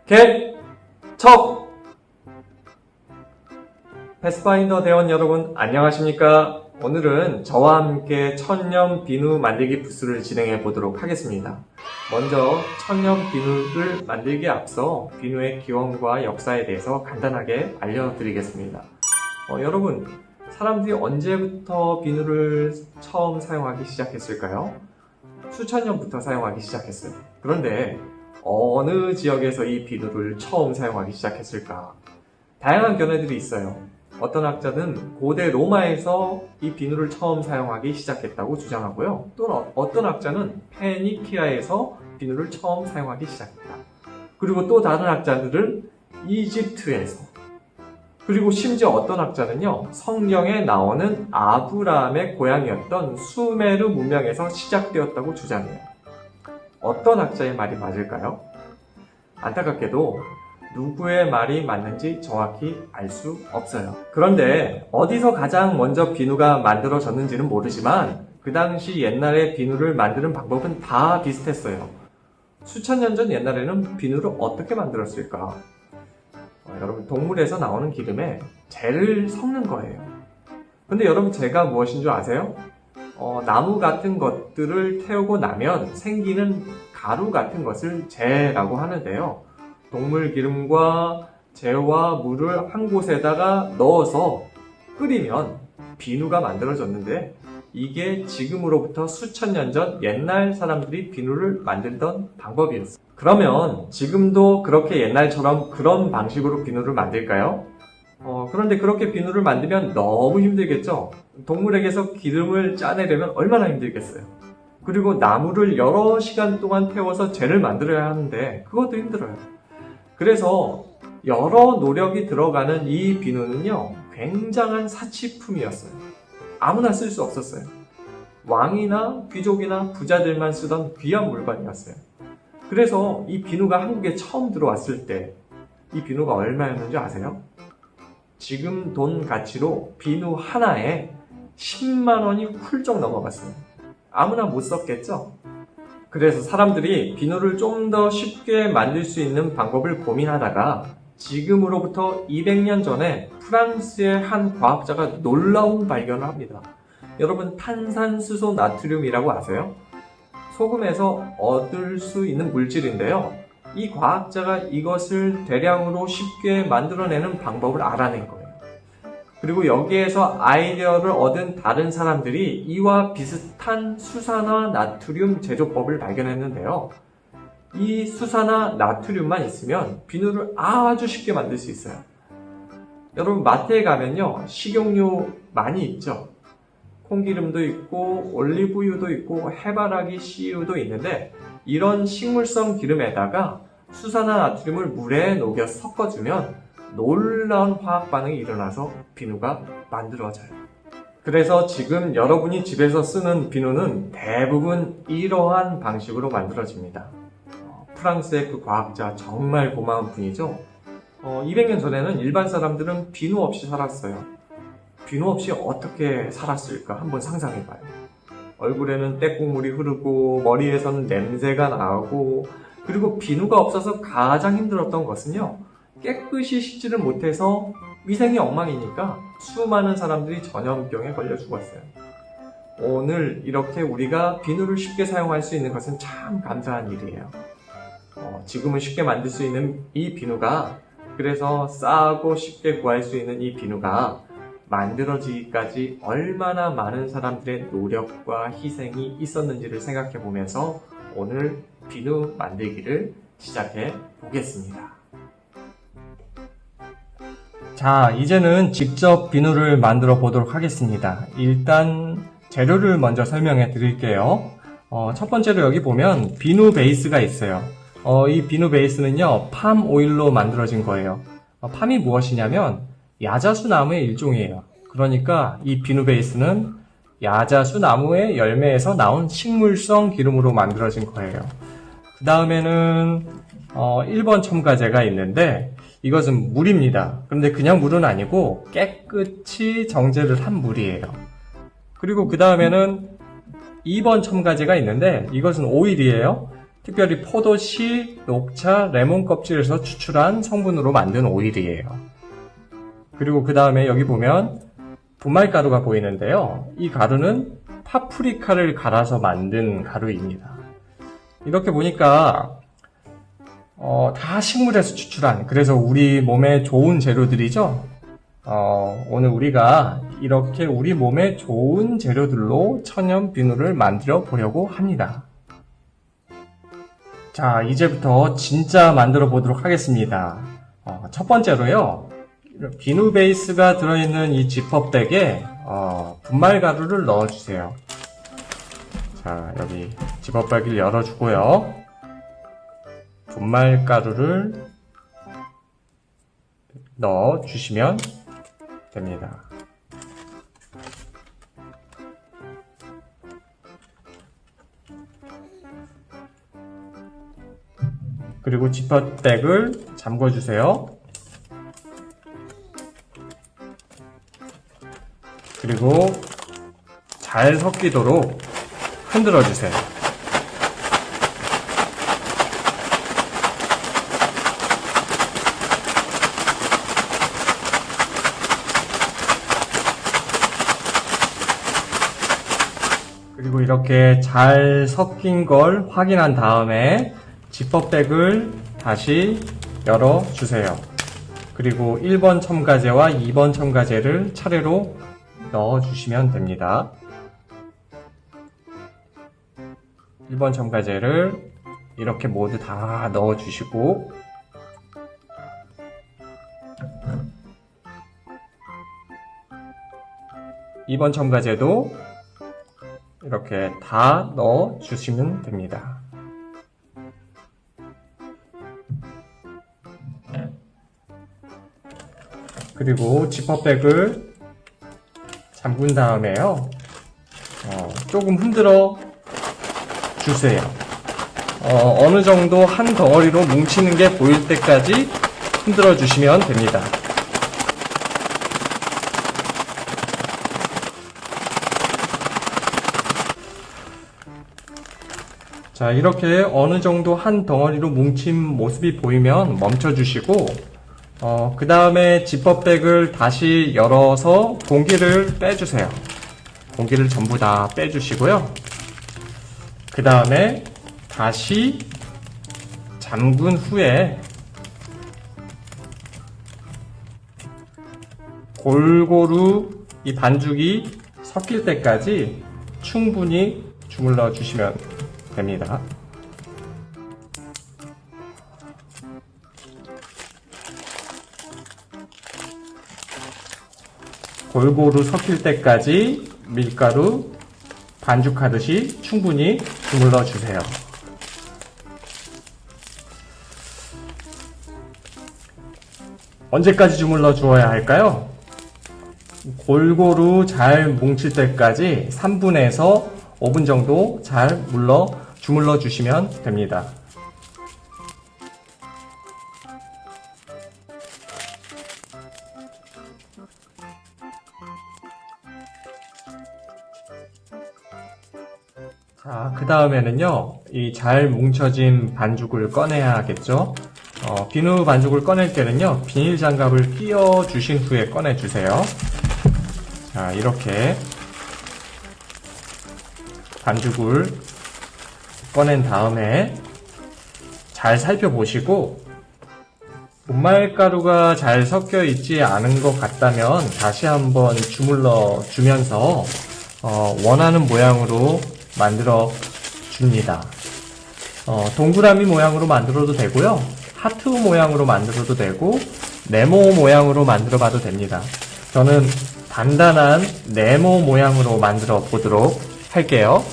개척! 패스파인더 대원 여러분 안녕하십니까? 오늘은 저와 함께 천년 비누 만들기 부스를 진행해 보도록 하겠습니다. 먼저 천년 비누를 만들기에 앞서 비누의 기원과 역사에 대해서 간단하게 알려드리겠습니다. 여러분, 사람들이 언제부터 비누를 처음 사용하기 시작했을까요? 수천 년부터 사용하기 시작했어요. 그런데 어느 지역에서 이 비누를 처음 사용하기 시작했을까? 다양한 견해들이 있어요. 어떤 학자는 고대 로마에서 이 비누를 처음 사용하기 시작했다고 주장하고요. 또 어떤 학자는 페니키아에서 비누를 처음 사용하기 시작했다. 그리고 또 다른 학자들은 이집트에서, 그리고 심지어 어떤 학자는요, 성경에 나오는 아브라함의 고향이었던 수메르 문명에서 시작되었다고 주장해요. 어떤 학자의 말이 맞을까요? 안타깝게도 누구의 말이 맞는지 정확히 알 수 없어요. 그런데 어디서 가장 먼저 비누가 만들어졌는지는 모르지만 그 당시 옛날에 비누를 만드는 방법은 다 비슷했어요. 수천 년 전 옛날에는 비누를 어떻게 만들었을까? 여러분, 동물에서 나오는 기름에 재를 섞는 거예요. 근데 여러분, 재가 무엇인 줄 아세요? 나무 같은 것들을 태우고 나면 생기는 가루 같은 것을 재라고 하는데요. 동물 기름과 재와 물을 한 곳에다가 넣어서 끓이면 비누가 만들어졌는데, 이게 지금으로부터 수천 년 전 옛날 사람들이 비누를 만들던 방법이었어요. 그러면 지금도 그렇게 옛날처럼 그런 방식으로 비누를 만들까요? 그런데 그렇게 비누를 만들면 너무 힘들겠죠? 동물에게서 기름을 짜내려면 얼마나 힘들겠어요? 그리고 나무를 여러 시간 동안 태워서 재를 만들어야 하는데 그것도 힘들어요. 그래서 여러 노력이 들어가는 이 비누는요, 굉장한 사치품이었어요. 아무나 쓸 수 없었어요. 왕이나 귀족이나 부자들만 쓰던 귀한 물건이었어요. 그래서 이 비누가 한국에 처음 들어왔을 때 이 비누가 얼마였는지 아세요? 지금 돈 가치로 비누 하나에 10만 원이 훌쩍 넘어갔어요. 아무나 못 썼겠죠? 그래서 사람들이 비누를 좀 더 쉽게 만들 수 있는 방법을 고민하다가 지금으로부터 200년 전에 프랑스의 한 과학자가 놀라운 발견을 합니다. 여러분, 탄산수소 나트륨이라고 아세요? 소금에서 얻을 수 있는 물질인데요. 이 과학자가 이것을 대량으로 쉽게 만들어내는 방법을 알아낸 거예요. 그리고 여기에서 아이디어를 얻은 다른 사람들이 이와 비슷한 수산화 나트륨 제조법을 발견했는데요. 이 수산화 나트륨만 있으면 비누를 아주 쉽게 만들 수 있어요. 여러분, 마트에 가면요, 식용유 많이 있죠. 콩기름도 있고 올리브유도 있고 해바라기 씨유도 있는데, 이런 식물성 기름에다가 수산화 나트륨을 물에 녹여 섞어주면 놀라운 화학 반응이 일어나서 비누가 만들어져요. 그래서 지금 여러분이 집에서 쓰는 비누는 대부분 이러한 방식으로 만들어집니다. 프랑스의 그 과학자 정말 고마운 분이죠. 200년 전에는 일반 사람들은 비누 없이 살았어요. 비누 없이 어떻게 살았을까 한번 상상해봐요. 얼굴에는 떼국물이 흐르고 머리에서는 냄새가 나고, 그리고 비누가 없어서 가장 힘들었던 것은요, 깨끗이 씻지를 못해서 위생이 엉망이니까 수많은 사람들이 전염병에 걸려 죽었어요. 오늘 이렇게 우리가 비누를 쉽게 사용할 수 있는 것은 참 감사한 일이에요. 지금은 쉽게 만들 수 있는 이 비누가, 그래서 싸고 쉽게 구할 수 있는 이 비누가 만들어지기까지 얼마나 많은 사람들의 노력과 희생이 있었는지를 생각해 보면서 오늘 비누 만들기를 시작해 보겠습니다. 자, 이제는 직접 비누를 만들어 보도록 하겠습니다. 일단 재료를 먼저 설명해 드릴게요. 첫 번째로 여기 보면 비누 베이스가 있어요. 이 비누 베이스는요, 팜 오일로 만들어진 거예요. 팜이 무엇이냐면 야자수 나무의 일종이에요. 그러니까 이 비누 베이스는 야자수 나무의 열매에서 나온 식물성 기름으로 만들어진 거예요. 그 다음에는 1번 첨가제가 있는데, 이것은 물입니다. 그런데 그냥 물은 아니고 깨끗이 정제를 한 물이에요. 그리고 그 다음에는 2번 첨가제가 있는데, 이것은 오일이에요. 특별히 포도씨, 녹차, 레몬 껍질에서 추출한 성분으로 만든 오일이에요. 그리고 그 다음에 여기 보면 분말가루가 보이는데요. 이 가루는 파프리카를 갈아서 만든 가루입니다. 이렇게 보니까 다 식물에서 추출한, 그래서 우리 몸에 좋은 재료들이죠. 오늘 우리가 이렇게 우리 몸에 좋은 재료들로 천연 비누를 만들어 보려고 합니다. 자, 이제부터 진짜 만들어 보도록 하겠습니다. 첫 번째로요, 비누 베이스가 들어있는 이 지퍼백에 분말 가루를 넣어주세요. 자, 여기 지퍼백을 열어주고요, 분말 가루를 넣어주시면 됩니다. 그리고 지퍼백을 잠궈주세요. 그리고 잘 섞이도록 흔들어주세요. 그리고 이렇게 잘 섞인 걸 확인한 다음에 지퍼백을 다시 열어주세요. 그리고 1번 첨가제와 2번 첨가제를 차례로 넣어주시면 됩니다. 1번 첨가제를 이렇게 모두 다 넣어주시고, 이번 첨가제도 이렇게 다 넣어주시면 됩니다. 그리고 지퍼백을 잠근 다음에요, 조금 흔들어 주세요. 어느 정도 한 덩어리로 뭉치는 게 보일 때까지 흔들어 주시면 됩니다. 자, 이렇게 어느 정도 한 덩어리로 뭉친 모습이 보이면 멈춰 주시고, 그 다음에 지퍼백을 다시 열어서 공기를 빼주세요. 공기를 전부 다 빼주시고요. 그 다음에 다시 잠근 후에 골고루 이 반죽이 섞일 때까지 충분히 주물러 주시면 됩니다. 골고루 섞일 때까지 밀가루 반죽하듯이 충분히 주물러 주세요. 언제까지 주물러 주어야 할까요? 골고루 잘 뭉칠 때까지 3분에서 5분 정도 잘 주물러 주시면 됩니다. 자, 그 다음에는요, 이 잘 뭉쳐진 반죽을 꺼내야겠죠? 비누 반죽을 꺼낼 때는요, 비닐 장갑을 끼워 주신 후에 꺼내 주세요. 자, 이렇게 반죽을 꺼낸 다음에 잘 살펴보시고, 분말가루가 잘 섞여 있지 않은 것 같다면 다시 한번 주물러 주면서 원하는 모양으로 만들어 줍니다. 동그라미 모양으로 만들어도 되고요, 하트 모양으로 만들어도 되고, 네모 모양으로 만들어 봐도 됩니다. 저는 단단한 네모 모양으로 만들어 보도록 할게요.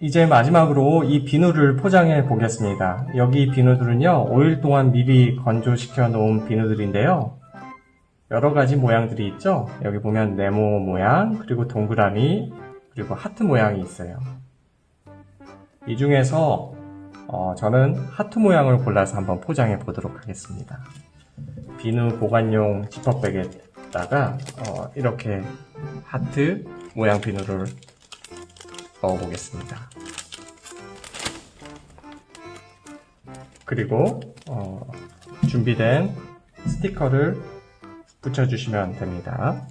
이제 마지막으로 이 비누를 포장해 보겠습니다. 여기 비누들은요, 5일 동안 미리 건조시켜 놓은 비누들인데요, 여러 가지 모양들이 있죠. 여기 보면 네모 모양, 그리고 동그라미, 그리고 하트 모양이 있어요. 이 중에서 저는 하트 모양을 골라서 한번 포장해 보도록 하겠습니다. 비누 보관용 지퍼백에다가 이렇게 하트 모양 비누를 넣어 보겠습니다. 그리고 준비된 스티커를 붙여주시면 됩니다.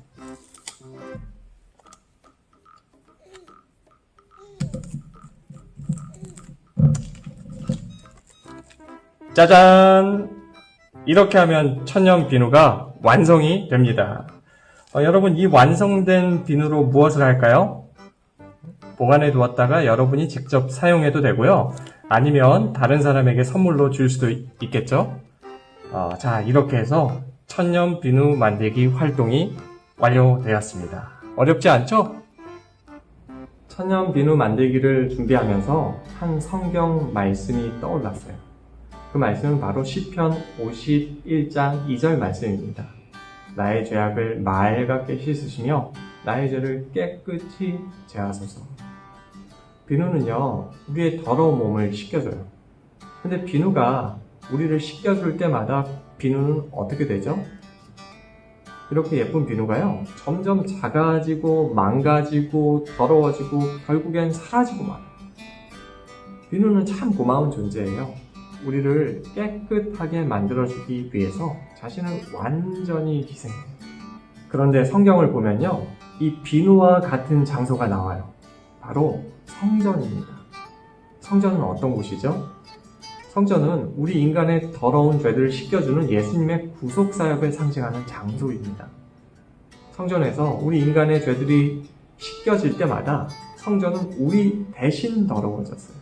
짜잔! 이렇게 하면 천연 비누가 완성이 됩니다. 여러분, 이 완성된 비누로 무엇을 할까요? 보관해 두었다가 여러분이 직접 사용해도 되고요. 아니면 다른 사람에게 선물로 줄 수도 있겠죠? 자, 이렇게 해서 천연 비누 만들기 활동이 완료되었습니다. 어렵지 않죠? 천연 비누 만들기를 준비하면서 한 성경 말씀이 떠올랐어요. 그 말씀은 바로 시편 51장 2절 말씀입니다. 나의 죄악을 맑게 씻으시며 나의 죄를 깨끗이 제하소서. 비누는요, 우리의 더러운 몸을 씻겨줘요. 근데 비누가 우리를 씻겨줄 때마다 비누는 어떻게 되죠? 이렇게 예쁜 비누가요, 점점 작아지고 망가지고 더러워지고 결국엔 사라지고 말아요. 비누는 참 고마운 존재예요. 우리를 깨끗하게 만들어주기 위해서 자신을 완전히 희생해요. 그런데 성경을 보면요, 이 비누와 같은 장소가 나와요. 바로 성전입니다. 성전은 어떤 곳이죠? 성전은 우리 인간의 더러운 죄들을 씻겨주는 예수님의 구속사역을 상징하는 장소입니다. 성전에서 우리 인간의 죄들이 씻겨질 때마다 성전은 우리 대신 더러워졌어요.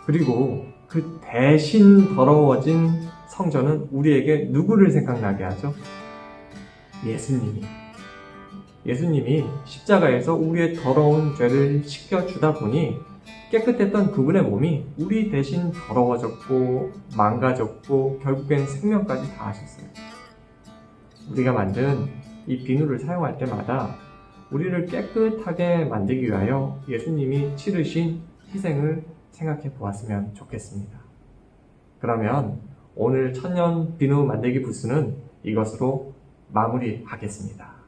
그리고 그 대신 더러워진 성전은 우리에게 누구를 생각나게 하죠? 예수님이 십자가에서 우리의 더러운 죄를 씻겨주다 보니 깨끗했던 그분의 몸이 우리 대신 더러워졌고 망가졌고 결국엔 생명까지 다하셨어요. 우리가 만든 이 비누를 사용할 때마다 우리를 깨끗하게 만들기 위하여 예수님이 치르신 희생을 생각해 보았으면 좋겠습니다. 그러면 오늘 천년 비누 만들기 부스는 이것으로 마무리하겠습니다.